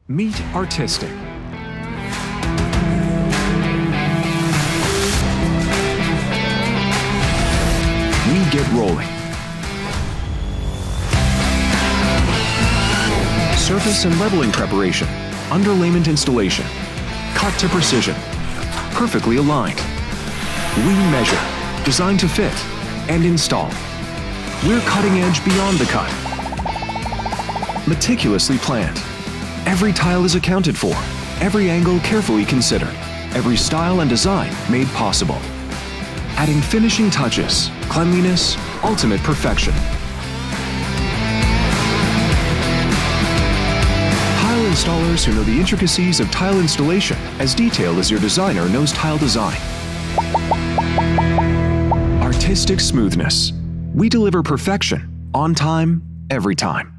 Meet artistic. We get rolling. Surface and leveling preparation, underlayment installation, cut to precision, perfectly aligned. We measure, design to fit, and install. We're cutting edge beyond the cut. Meticulously planned. Every tile is accounted for, every angle carefully considered, every style and design made possible. Adding finishing touches, cleanliness, ultimate perfection. Tile installers who know the intricacies of tile installation as detailed as your designer knows tile design. Artistic smoothness. We deliver perfection, on time, every time.